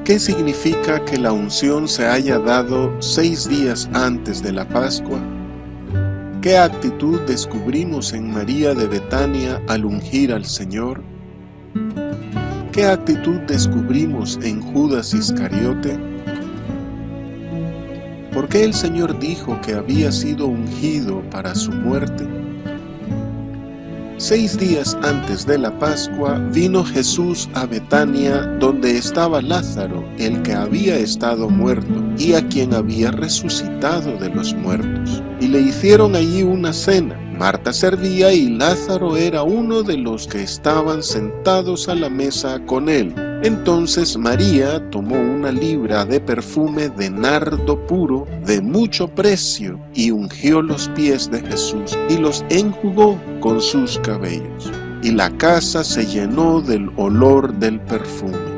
¿Qué significa que la unción se haya dado 6 días antes de la Pascua? ¿Qué actitud descubrimos en María de Betania al ungir al Señor? ¿Qué actitud descubrimos en Judas Iscariote? ¿Por qué el Señor dijo que había sido ungido para su muerte? 6 días antes de la Pascua vino Jesús a Betania, donde estaba Lázaro, el que había estado muerto y a quien había resucitado de los muertos. Y le hicieron allí una cena. Marta servía y Lázaro era uno de los que estaban sentados a la mesa con él. Entonces María tomó una libra de perfume de nardo puro de mucho precio y ungió los pies de Jesús y los enjugó con sus cabellos. Y la casa se llenó del olor del perfume.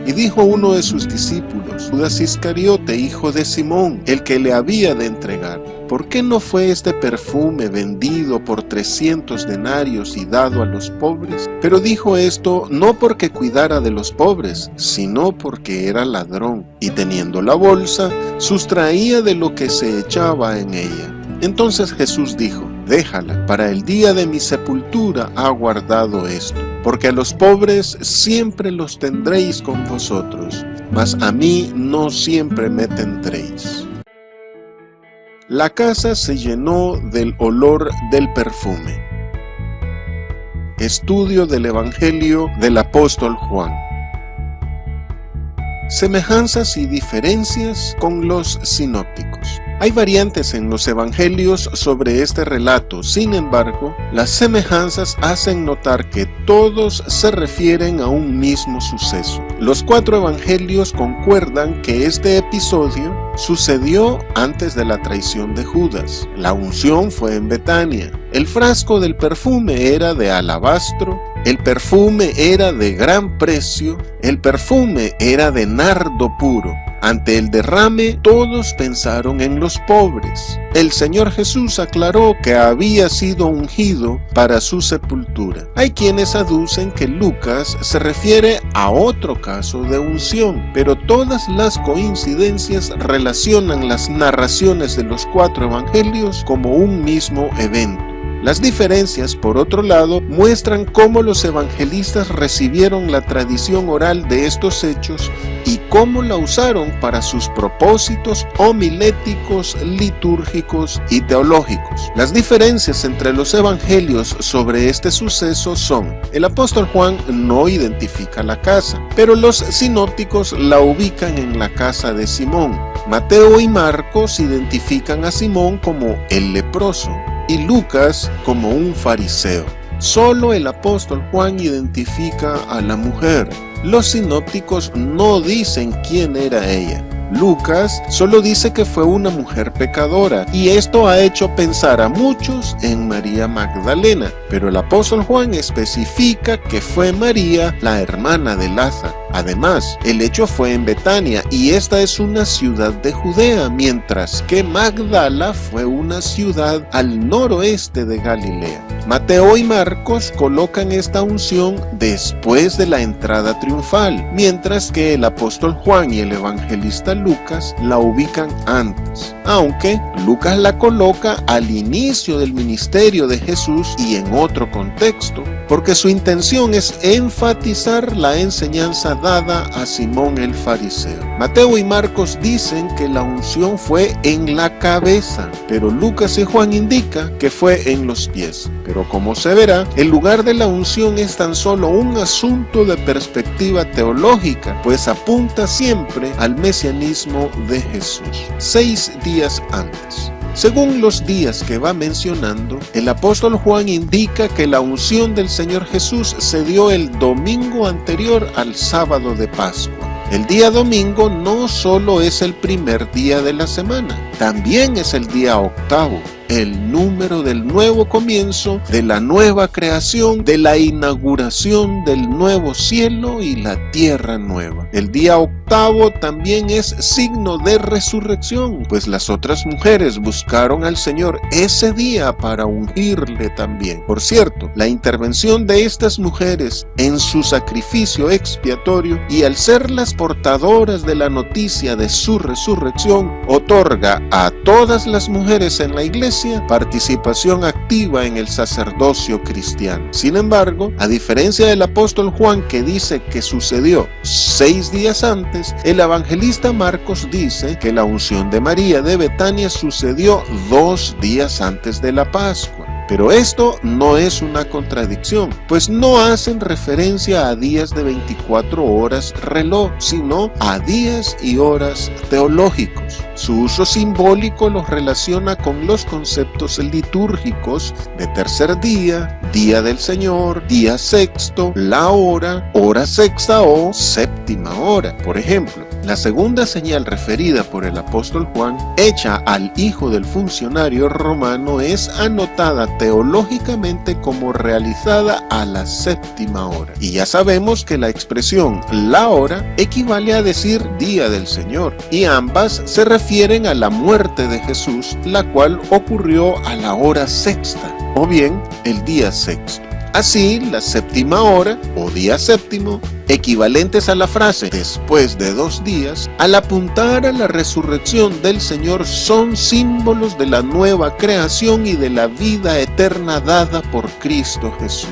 Y dijo uno de sus discípulos, Judas Iscariote, hijo de Simón, el que le había de entregar: ¿por qué no fue este perfume vendido por 300 denarios y dado a los pobres? Pero dijo esto no porque cuidara de los pobres, sino porque era ladrón, y teniendo la bolsa, sustraía de lo que se echaba en ella. Entonces Jesús dijo: déjala, para el día de mi sepultura ha guardado esto, porque a los pobres siempre los tendréis con vosotros, mas a mí no siempre me tendréis. La casa se llenó del olor del perfume. Estudio del Evangelio del apóstol Juan. Semejanzas y diferencias con los sinópticos. Hay variantes en los evangelios sobre este relato, sin embargo, las semejanzas hacen notar que todos se refieren a un mismo suceso. Los 4 evangelios concuerdan que este episodio sucedió antes de la traición de Judas. La unción fue en Betania. El frasco del perfume era de alabastro. El perfume era de gran precio. El perfume era de nardo puro. Ante el derrame, todos pensaron en los pobres. El Señor Jesús aclaró que había sido ungido para su sepultura. Hay quienes aducen que Lucas se refiere a otro caso de unción, pero todas las coincidencias relacionan las narraciones de los 4 evangelios como un mismo evento. Las diferencias, por otro lado, muestran cómo los evangelistas recibieron la tradición oral de estos hechos y cómo la usaron para sus propósitos homiléticos, litúrgicos y teológicos. Las diferencias entre los evangelios sobre este suceso son: el apóstol Juan no identifica la casa, pero los sinópticos la ubican en la casa de Simón. Mateo y Marcos identifican a Simón como el leproso y Lucas como un fariseo. Solo el apóstol Juan identifica a la mujer. Los sinópticos no dicen quién era ella. Lucas solo dice que fue una mujer pecadora, y esto ha hecho pensar a muchos en María Magdalena, pero el apóstol Juan especifica que fue María, la hermana de Lázaro. Además, el hecho fue en Betania, y esta es una ciudad de Judea, mientras que Magdala fue una ciudad al noroeste de Galilea. Mateo y Marcos colocan esta unción después de la entrada triunfal, mientras que el apóstol Juan y el evangelista Lucas la ubican antes, aunque Lucas la coloca al inicio del ministerio de Jesús y en otro contexto, porque su intención es enfatizar la enseñanza dada a Simón el fariseo. Mateo y Marcos dicen que la unción fue en la cabeza, pero Lucas y Juan indican que fue en los pies. Pero como se verá, el lugar de la unción es tan solo un asunto de perspectiva teológica, pues apunta siempre al mesianismo de Jesús. 6 días antes. Según los días que va mencionando, el apóstol Juan indica que la unción del Señor Jesús se dio el domingo anterior al sábado de Pascua. El día domingo no solo es el primer día de la semana, también es el día octavo. el número del nuevo comienzo, de la nueva creación, de la inauguración del nuevo cielo y la tierra nueva. El día octavo también es signo de resurrección, pues las otras mujeres buscaron al Señor ese día para ungirle también. Por cierto, la intervención de estas mujeres en su sacrificio expiatorio y al ser las portadoras de la noticia de su resurrección, otorga a todas las mujeres en la iglesia participación activa en el sacerdocio cristiano. Sin embargo, a diferencia del apóstol Juan, que dice que sucedió 6 días antes, el evangelista Marcos dice que la unción de María de Betania sucedió 2 días antes de la Pascua. Pero esto no es una contradicción, pues no hacen referencia a días de 24 horas reloj, sino a días y horas teológicos. Su uso simbólico los relaciona con los conceptos litúrgicos de tercer día, día del Señor, día sexto, la hora, hora sexta o séptima hora. Por ejemplo, la segunda señal referida por el apóstol Juan, hecha al hijo del funcionario romano, es anotada teológicamente como realizada a la séptima hora. Y ya sabemos que la expresión la hora equivale a decir día del Señor, y ambas se refieren a la muerte de Jesús, la cual ocurrió a la hora sexta, o bien el día sexto. Así, la séptima hora o día séptimo, equivalentes a la frase después de 2 días, al apuntar a la resurrección del Señor, son símbolos de la nueva creación y de la vida eterna dada por Cristo Jesús.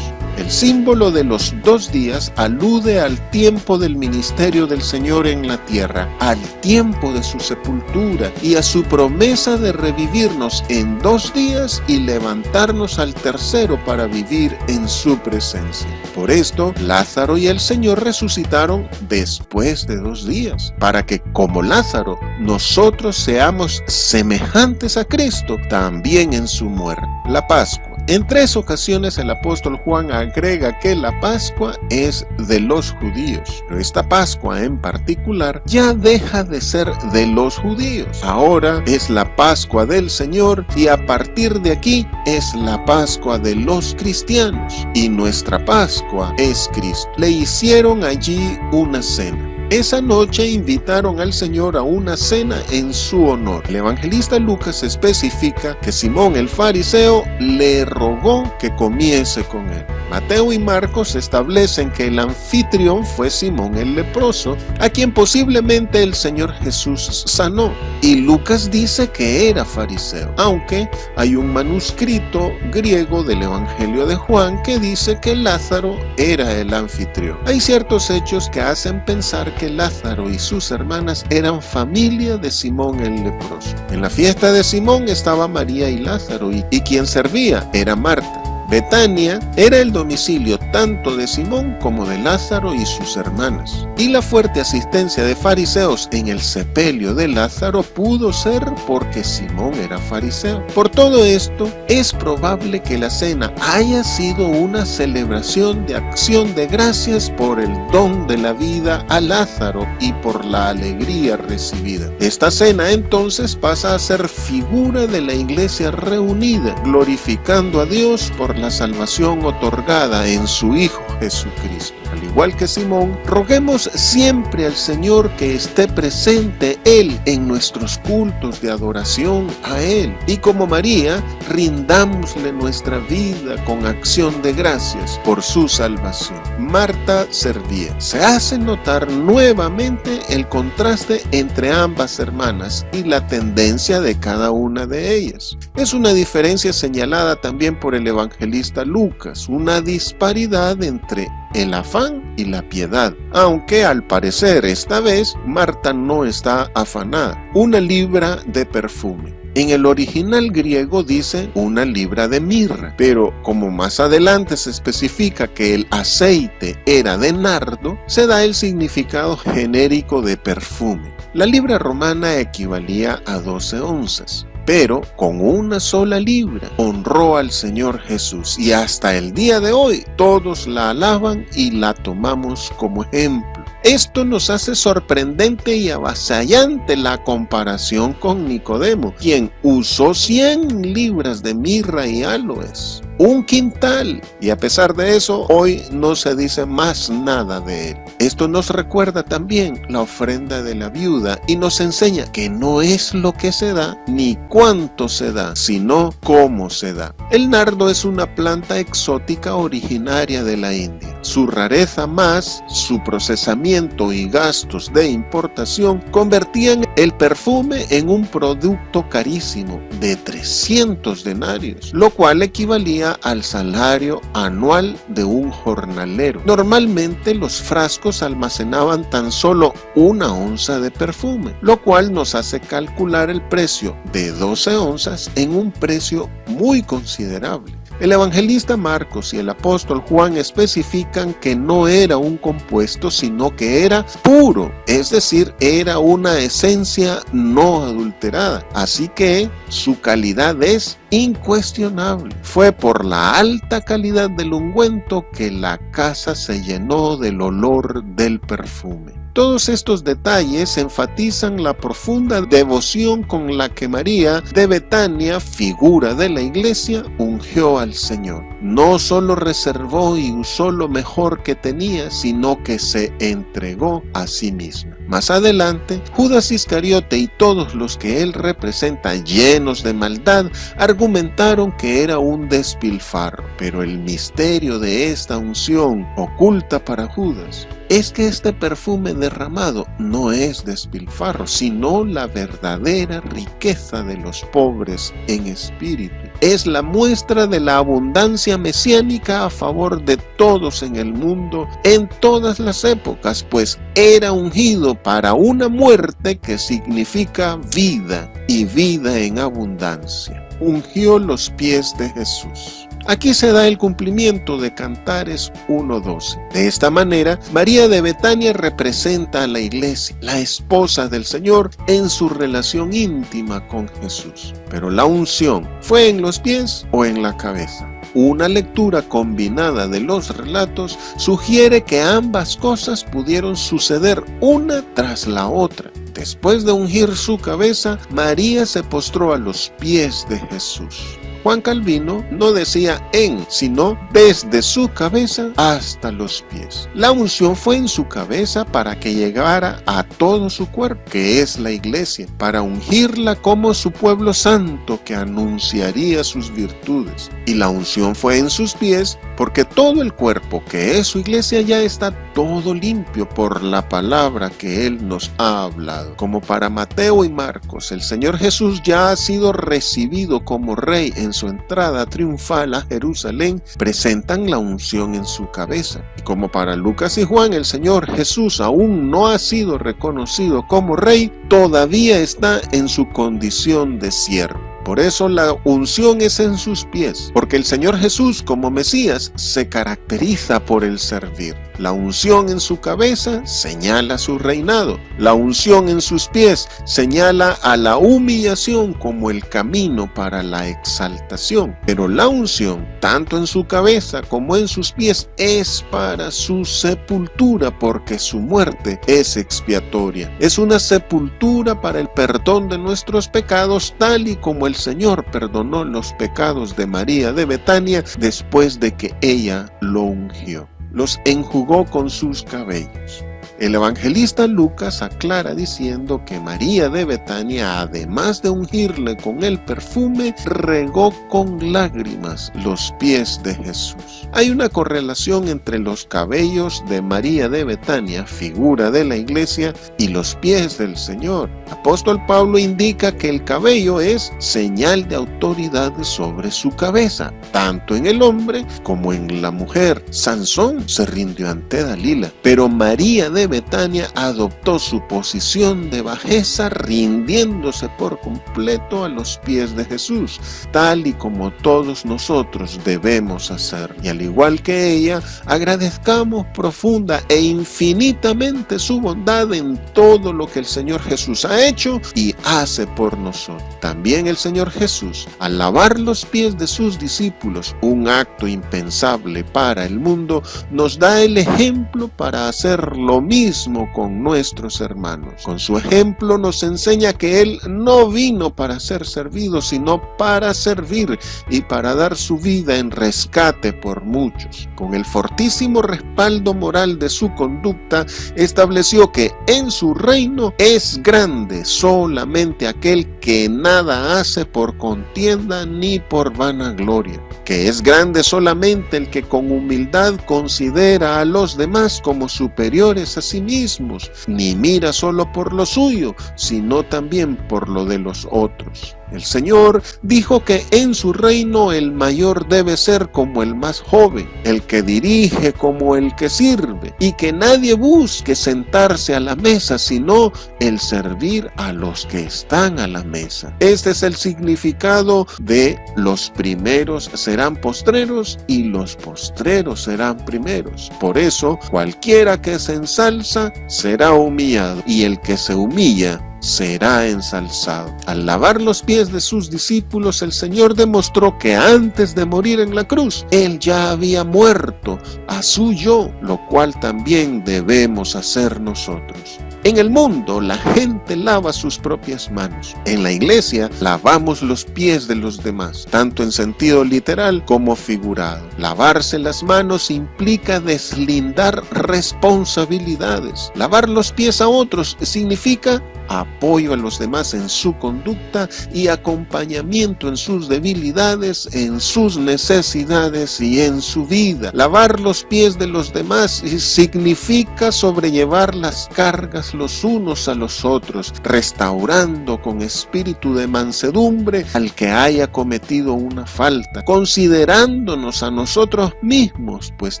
El símbolo de los 2 días alude al tiempo del ministerio del Señor en la tierra, al tiempo de su sepultura y a su promesa de revivirnos en 2 días y levantarnos al tercero para vivir en su presencia. Por esto, Lázaro y el Señor resucitaron después de 2 días, para que, como Lázaro, nosotros seamos semejantes a Cristo también en su muerte. La Pascua. En 3 ocasiones el apóstol Juan agrega que la Pascua es de los judíos, pero esta Pascua en particular ya deja de ser de los judíos. Ahora es la Pascua del Señor y a partir de aquí es la Pascua de los cristianos y nuestra Pascua es Cristo. Le hicieron allí una cena. Esa noche invitaron al Señor a una cena en su honor. El evangelista Lucas especifica que Simón el fariseo le rogó que comiese con él. Mateo y Marcos establecen que el anfitrión fue Simón el leproso, a quien posiblemente el Señor Jesús sanó. Y Lucas dice que era fariseo, aunque hay un manuscrito griego del Evangelio de Juan que dice que Lázaro era el anfitrión. Hay ciertos hechos que hacen pensar que Lázaro y sus hermanas eran familia de Simón el leproso. En la fiesta de Simón estaba María y Lázaro, y quien servía era Marta. Betania era el domicilio tanto de Simón como de Lázaro y sus hermanas. Y la fuerte asistencia de fariseos en el sepelio de Lázaro pudo ser porque Simón era fariseo. Por todo esto, es probable que la cena haya sido una celebración de acción de gracias por el don de la vida a Lázaro y por la alegría recibida. Esta cena entonces pasa a ser figura de la iglesia reunida, glorificando a Dios por la salvación otorgada en su Hijo Jesucristo. Al igual que Simón, roguemos siempre al Señor que esté presente Él en nuestros cultos de adoración a Él. Y como María, rindámosle nuestra vida con acción de gracias por su salvación. Marta servía. Se hace notar nuevamente el contraste entre ambas hermanas y la tendencia de cada una de ellas. Es una diferencia señalada también por el evangelista Lucas, una disparidad entre el afán y la piedad, aunque al parecer esta vez Marta no está afanada. 1 libra de perfume. En el original griego dice 1 libra de mirra, pero como más adelante se especifica que el aceite era de nardo, se da el significado genérico de perfume. La libra romana equivalía a 12 onzas. Pero con 1 sola libra honró al Señor Jesús y hasta el día de hoy todos la alaban y la tomamos como ejemplo. Esto nos hace sorprendente y avasallante la comparación con Nicodemo, quien usó 100 libras de mirra y aloes, un quintal, y a pesar de eso, hoy no se dice más nada de él. Esto nos recuerda también la ofrenda de la viuda y nos enseña que no es lo que se da ni cuánto se da, sino cómo se da. El nardo es una planta exótica originaria de la India. Su rareza más su procesamiento y gastos de importación convertían el perfume en un producto carísimo de 300 denarios, lo cual equivalía al salario anual de un jornalero. Normalmente los frascos almacenaban tan solo 1 onza de perfume, lo cual nos hace calcular el precio de 12 onzas en un precio muy considerable. El evangelista Marcos y el apóstol Juan especifican que no era un compuesto, sino que era puro, es decir, era una esencia no adulterada. Así que su calidad es incuestionable. Fue por la alta calidad del ungüento que la casa se llenó del olor del perfume. Todos estos detalles enfatizan la profunda devoción con la que María de Betania, figura de la iglesia, ungió al Señor. No solo reservó y usó lo mejor que tenía, sino que se entregó a sí misma. Más adelante, Judas Iscariote y todos los que él representa, llenos de maldad, argumentaron que era un despilfarro. Pero el misterio de esta unción oculta para Judas es que este perfume derramado no es despilfarro, sino la verdadera riqueza de los pobres en espíritu. Es la muestra de la abundancia mesiánica a favor de todos en el mundo en todas las épocas, pues era ungido para una muerte que significa vida y vida en abundancia. Ungió los pies de Jesús. Aquí se da el cumplimiento de Cantares 1:12. De esta manera, María de Betania representa a la iglesia, la esposa del Señor, en su relación íntima con Jesús. Pero la unción, ¿fue en los pies o en la cabeza? Una lectura combinada de los relatos sugiere que ambas cosas pudieron suceder una tras la otra. Después de ungir su cabeza, María se postró a los pies de Jesús. Juan Calvino no decía en, sino desde su cabeza hasta los pies. La unción fue en su cabeza para que llegara a todo su cuerpo, que es la iglesia, para ungirla como su pueblo santo que anunciaría sus virtudes. Y la unción fue en sus pies porque todo el cuerpo, que es su iglesia, ya está todo limpio por la palabra que Él nos ha hablado. Como para Mateo y Marcos, el Señor Jesús ya ha sido recibido como Rey en su entrada triunfal a Jerusalén, presentan la unción en su cabeza. Y como para Lucas y Juan, el Señor Jesús aún no ha sido reconocido como Rey, todavía está en su condición de siervo. Por eso la unción es en sus pies, porque el Señor Jesús como Mesías se caracteriza por el servir. La unción en su cabeza señala su reinado. La unción en sus pies señala a la humillación como el camino para la exaltación. Pero la unción, tanto en su cabeza como en sus pies, es para su sepultura, porque su muerte es expiatoria. Es una sepultura para el perdón de nuestros pecados, tal y como el Señor perdonó los pecados de María de Betania después de que ella lo ungió. Los enjugó con sus cabellos. El evangelista Lucas aclara diciendo que María de Betania, además de ungirle con el perfume, regó con lágrimas los pies de Jesús. Hay una correlación entre los cabellos de María de Betania, figura de la iglesia, y los pies del Señor. El apóstol Pablo indica que el cabello es señal de autoridad sobre su cabeza, tanto en el hombre como en la mujer. Sansón se rindió ante Dalila, pero María de Betania adoptó su posición de bajeza, rindiéndose por completo a los pies de Jesús, tal y como todos nosotros debemos hacer. Y al igual que ella, agradezcamos profunda e infinitamente su bondad en todo lo que el Señor Jesús ha hecho y hace por nosotros. También el Señor Jesús, al lavar los pies de sus discípulos, un acto impensable para el mundo, nos da el ejemplo para hacer lo mismo mismo con nuestros hermanos. Con su ejemplo nos enseña que Él no vino para ser servido, sino para servir y para dar su vida en rescate por muchos. Con el fortísimo respaldo moral de su conducta, estableció que en su reino es grande solamente aquel que nada hace por contienda ni por vanagloria, que es grande solamente el que con humildad considera a los demás como superiores a sí mismos, ni mira solo por lo suyo, sino también por lo de los otros. El Señor dijo que en su reino el mayor debe ser como el más joven, el que dirige como el que sirve, y que nadie busque sentarse a la mesa, sino el servir a los que están a la mesa. Este es el significado de los primeros serán postreros y los postreros serán primeros. Por eso, cualquiera que se ensalza será humillado, y el que se humilla será ensalzado. Al lavar los pies de sus discípulos, el Señor demostró que antes de morir en la cruz, Él ya había muerto a su yo, lo cual también debemos hacer nosotros. En el mundo, la gente lava sus propias manos. En la iglesia, lavamos los pies de los demás, tanto en sentido literal como figurado. Lavarse las manos implica deslindar responsabilidades. Lavar los pies a otros significa apoyo a los demás en su conducta y acompañamiento en sus debilidades, en sus necesidades y en su vida. Lavar los pies de los demás significa sobrellevar las cargas los unos a los otros, restaurando con espíritu de mansedumbre al que haya cometido una falta, considerándonos a nosotros mismos, pues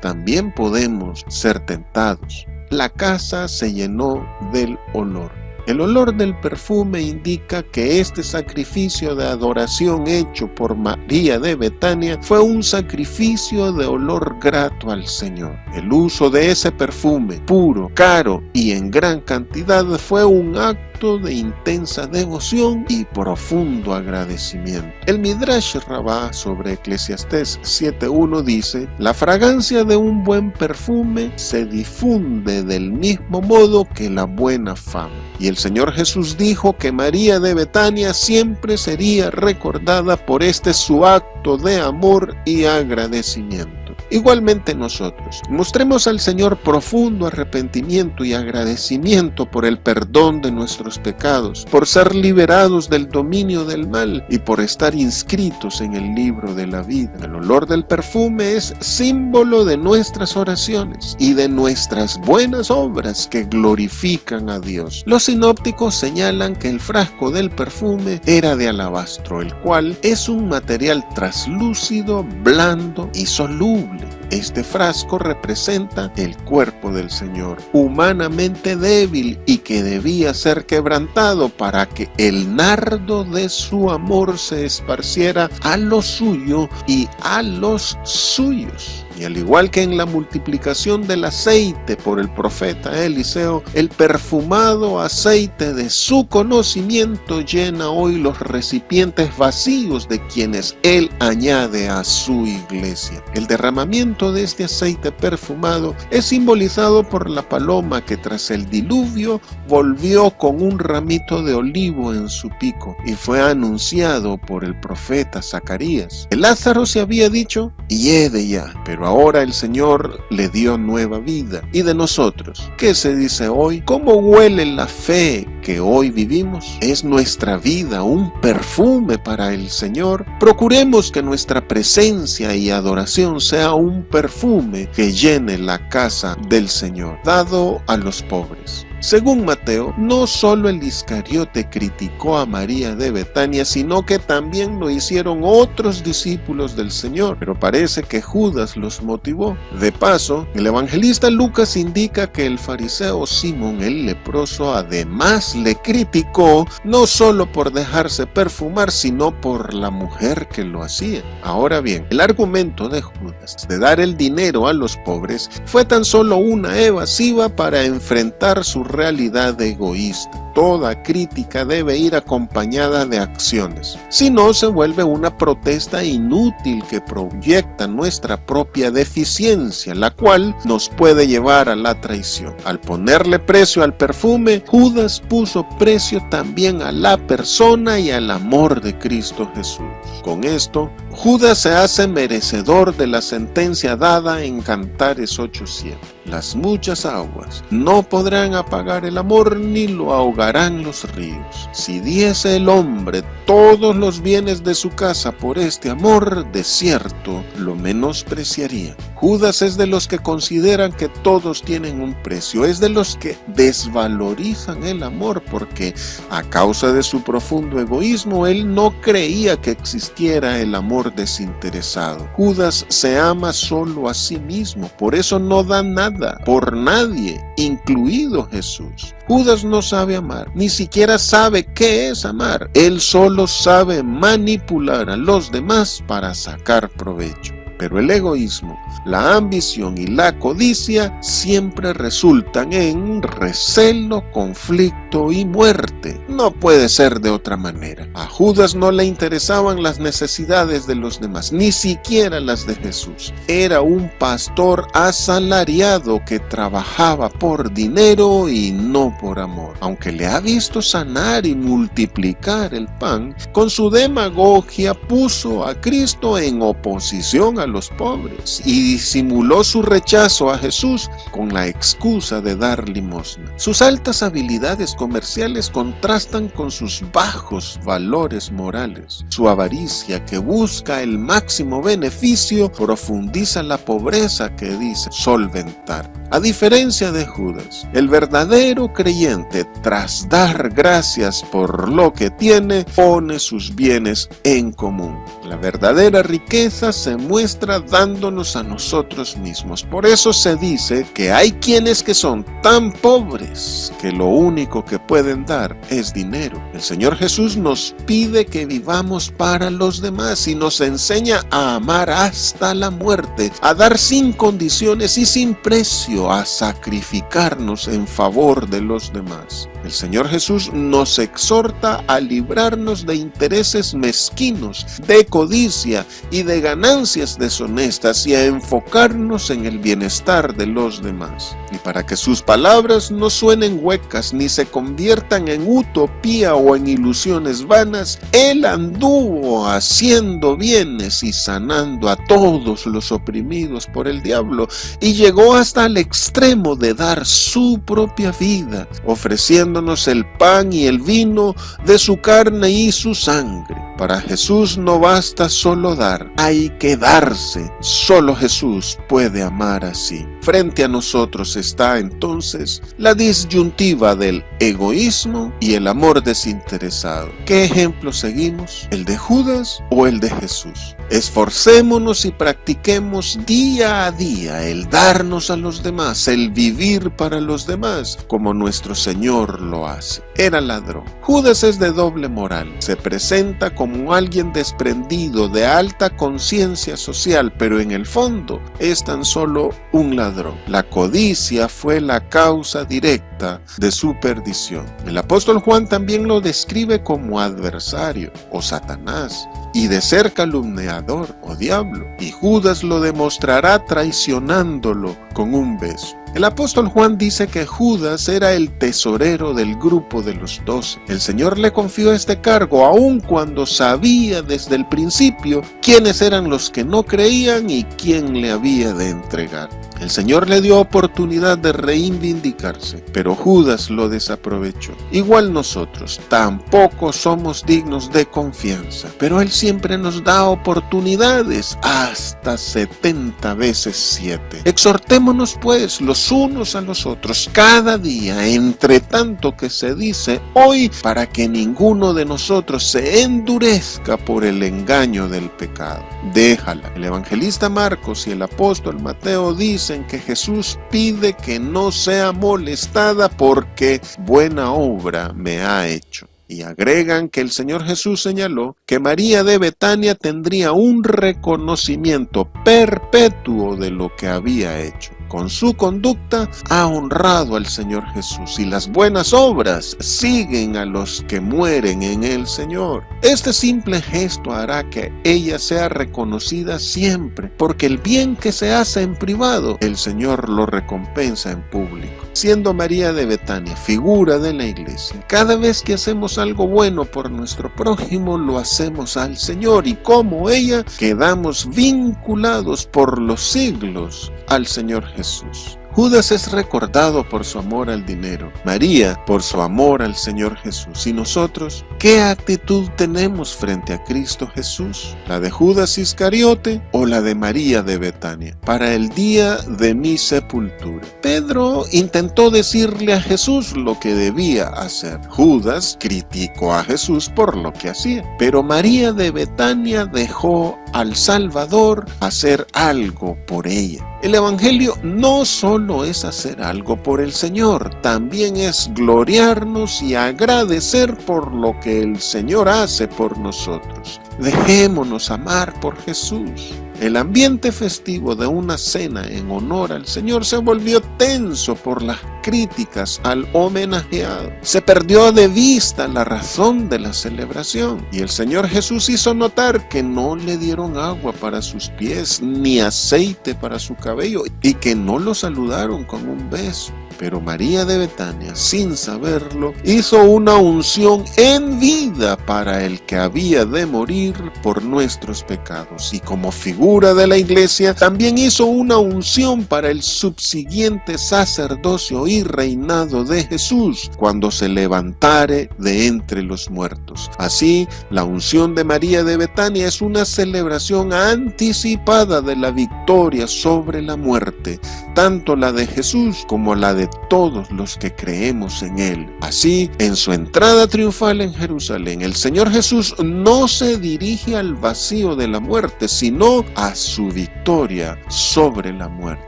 también podemos ser tentados. La casa se llenó del olor. El olor del perfume indica que este sacrificio de adoración hecho por María de Betania fue un sacrificio de olor grato al Señor. El uso de ese perfume, puro, caro y en gran cantidad, fue un acto de intensa devoción y profundo agradecimiento. El Midrash Rabbah sobre Eclesiastés 7:1 dice: la fragancia de un buen perfume se difunde del mismo modo que la buena fama. Y el Señor Jesús dijo que María de Betania siempre sería recordada por este su acto de amor y agradecimiento. Igualmente nosotros, mostremos al Señor profundo arrepentimiento y agradecimiento por el perdón de nuestros pecados, por ser liberados del dominio del mal y por estar inscritos en el libro de la vida. El olor del perfume es símbolo de nuestras oraciones y de nuestras buenas obras que glorifican a Dios. Los sinópticos señalan que el frasco del perfume era de alabastro, el cual es un material traslúcido, blando y soluble. Este frasco representa el cuerpo del Señor, humanamente débil y que debía ser quebrantado para que el nardo de su amor se esparciera a lo suyo y a los suyos. Y al igual que en la multiplicación del aceite por el profeta Eliseo, el perfumado aceite de su conocimiento llena hoy los recipientes vacíos de quienes Él añade a su iglesia. El derramamiento de este aceite perfumado es simbolizado por la paloma que tras el diluvio volvió con un ramito de olivo en su pico y fue anunciado por el profeta Zacarías. El Lázaro se había dicho: hiede ya, pero ahora el Señor le dio nueva vida. ¿Y de nosotros? ¿Qué se dice hoy? ¿Cómo huele la fe que hoy vivimos? ¿Es nuestra vida un perfume para el Señor? Procuremos que nuestra presencia y adoración sea un perfume que llene la casa del Señor, dado a los pobres. Según Mateo, no solo el Iscariote criticó a María de Betania, sino que también lo hicieron otros discípulos del Señor, pero parece que Judas los motivó. De paso, el evangelista Lucas indica que el fariseo Simón el leproso además le criticó no solo por dejarse perfumar, sino por la mujer que lo hacía. Ahora bien, el argumento de Judas de dar el dinero a los pobres fue tan solo una evasiva para enfrentar su realidad egoísta. Toda crítica debe ir acompañada de acciones. Si no, se vuelve una protesta inútil que proyecta nuestra propia deficiencia, la cual nos puede llevar a la traición. Al ponerle precio al perfume, Judas puso precio también a la persona y al amor de Cristo Jesús. Con esto, Judas se hace merecedor de la sentencia dada en Cantares 8:7. Las muchas aguas no podrán apagar el amor ni lo ahogarán los ríos. Si diese el hombre todos los bienes de su casa por este amor, de cierto lo menospreciaría. Judas es de los que consideran que todos tienen un precio, es de los que desvalorizan el amor porque a causa de su profundo egoísmo él no creía que existiera el amor desinteresado. Judas se ama solo a sí mismo, por eso no da nada por nadie, incluido Jesús. Judas no sabe amar, ni siquiera sabe qué es amar. Él solo sabe manipular a los demás para sacar provecho. Pero el egoísmo, la ambición y la codicia siempre resultan en recelo, conflicto y muerte. No puede ser de otra manera. A Judas no le interesaban las necesidades de los demás, ni siquiera las de Jesús. Era un pastor asalariado que trabajaba por dinero y no por amor. Aunque le ha visto sanar y multiplicar el pan, con su demagogia puso a Cristo en oposición a los pobres y disimuló su rechazo a Jesús con la excusa de dar limosna. Sus altas habilidades comerciales contrastan con sus bajos valores morales. Su avaricia, que busca el máximo beneficio, profundiza la pobreza que dice solventar. A diferencia de Judas, el verdadero creyente, tras dar gracias por lo que tiene, pone sus bienes en común. La verdadera riqueza se muestra dándonos a nosotros mismos. Por eso se dice que hay quienes que son tan pobres que lo único que pueden dar es dinero. El Señor Jesús nos pide que vivamos para los demás y nos enseña a amar hasta la muerte, a dar sin condiciones y sin precio, a sacrificarnos en favor de los demás. El Señor Jesús nos exhorta a librarnos de intereses mezquinos, de codicia y de ganancias deshonestas y a enfocarnos en el bienestar de los demás. Y para que sus palabras no suenen huecas ni se conviertan en utopía o en ilusiones vanas, Él anduvo haciendo bienes y sanando a todos los oprimidos por el diablo y llegó hasta el extremo de dar su propia vida, ofreciéndonos el pan y el vino de su carne y su sangre. Para Jesús no basta solo dar, hay que darse. Solo Jesús puede amar así. Frente a nosotros está entonces la disyuntiva del egoísmo y el amor desinteresado. ¿Qué ejemplo seguimos? ¿El de Judas o el de Jesús? Esforcémonos y practiquemos día a día el darnos a los demás, el vivir para los demás, como nuestro Señor lo hace. Era ladrón. Judas es de doble moral. Se presenta como alguien desprendido, de alta conciencia social, pero en el fondo es tan solo un ladrón. La codicia fue la causa directa de su perdición. El apóstol Juan también lo describe como adversario o Satanás, y de ser calumniador o diablo, y Judas lo demostrará traicionándolo con un beso. El apóstol Juan dice que Judas era el tesorero del grupo de los 12. El Señor le confió este cargo aun cuando sabía desde el principio quiénes eran los que no creían y quién le había de entregar. El Señor le dio oportunidad de reivindicarse, pero Judas lo desaprovechó. Igual nosotros, tampoco somos dignos de confianza, pero Él siempre nos da oportunidades, hasta 70 veces 7. Exhortémonos pues los unos a los otros cada día, entre tanto que se dice hoy, para que ninguno de nosotros se endurezca por el engaño del pecado. Déjala. El evangelista Marcos y el apóstol Mateo dicen que Jesús pide que no sea molestada porque buena obra me ha hecho. Y agregan que el Señor Jesús señaló que María de Betania tendría un reconocimiento perpetuo de lo que había hecho. con su conducta ha honrado al Señor Jesús, y las buenas obras siguen a los que mueren en el Señor. Este simple gesto hará que ella sea reconocida siempre, porque el bien que se hace en privado, el Señor lo recompensa en público. Siendo María de Betania figura de la iglesia, cada vez que hacemos algo bueno por nuestro prójimo, lo hacemos al Señor, y como ella, quedamos vinculados por los siglos al Señor Jesús. Judas es recordado por su amor al dinero, María por su amor al Señor Jesús. ¿Y nosotros qué actitud tenemos frente a Cristo Jesús? ¿La de Judas Iscariote o la de María de Betania? Para el día de mi sepultura. Pedro intentó decirle a Jesús lo que debía hacer. Judas criticó a Jesús por lo que hacía. Pero María de Betania dejó al Salvador hacer algo por ella. El Evangelio no solo es hacer algo por el Señor, también es gloriarnos y agradecer por lo que el Señor hace por nosotros. Dejémonos amar por Jesús. El ambiente festivo de una cena en honor al Señor se volvió tenso por las críticas al homenajeado. Se perdió de vista la razón de la celebración, y el Señor Jesús hizo notar que no le dieron agua para sus pies ni aceite para su cabello, y que no lo saludaron con un beso. Pero María de Betania, sin saberlo, hizo una unción en vida para el que había de morir por nuestros pecados, y como figura de la iglesia también hizo una unción para el subsiguiente sacerdocio y reinado de Jesús cuando se levantare de entre los muertos. Así, la unción de María de Betania es una celebración anticipada de la victoria sobre la muerte, tanto la de Jesús como la de todos los que creemos en Él. Así, en su entrada triunfal en Jerusalén, el Señor Jesús no se dirige al vacío de la muerte, sino a su victoria sobre la muerte.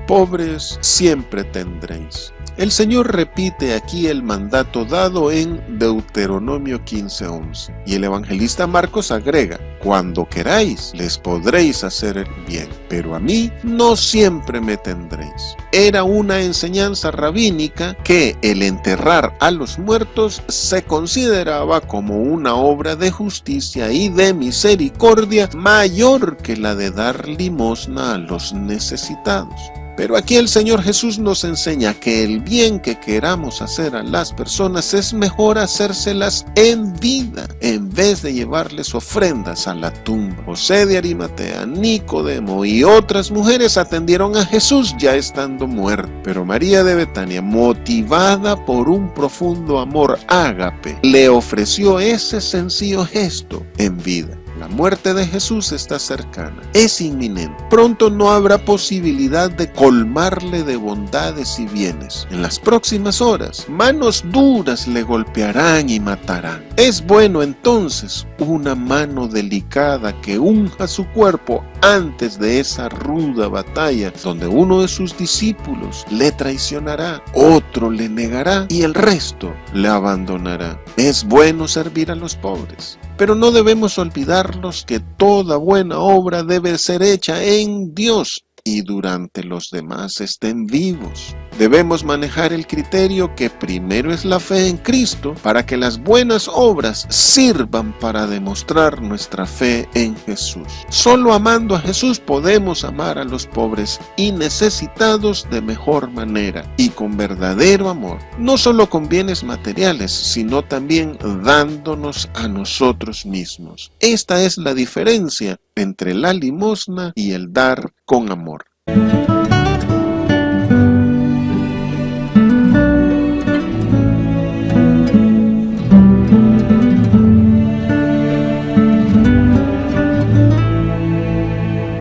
Pobres siempre tendréis. El Señor repite aquí el mandato dado en Deuteronomio 15:11, y el evangelista Marcos agrega: cuando queráis les podréis hacer el bien, pero a mí no siempre me tendréis. Era una enseñanza rabínica que el enterrar a los muertos se consideraba como una obra de justicia y de misericordia mayor que la de dar limosna a los necesitados. Pero aquí el Señor Jesús nos enseña que el bien que queramos hacer a las personas es mejor hacérselas en vida, en vez de llevarles ofrendas a la tumba. José de Arimatea, Nicodemo y otras mujeres atendieron a Jesús ya estando muerto. Pero María de Betania, motivada por un profundo amor ágape, le ofreció ese sencillo gesto en vida. La muerte de Jesús está cercana, es inminente. Pronto no habrá posibilidad de colmarle de bondades y bienes. En las próximas horas, manos duras le golpearán y matarán. Es bueno entonces una mano delicada que unja su cuerpo antes de esa ruda batalla, donde uno de sus discípulos le traicionará, otro le negará y el resto le abandonará. Es bueno servir a los pobres, pero no debemos olvidarnos que toda buena obra debe ser hecha en Dios y durante los demás estén vivos. Debemos manejar el criterio que primero es la fe en Cristo para que las buenas obras sirvan para demostrar nuestra fe en Jesús. Solo amando a Jesús podemos amar a los pobres y necesitados de mejor manera y con verdadero amor, no solo con bienes materiales, sino también dándonos a nosotros mismos. Esta es la diferencia entre la limosna y el dar con amor.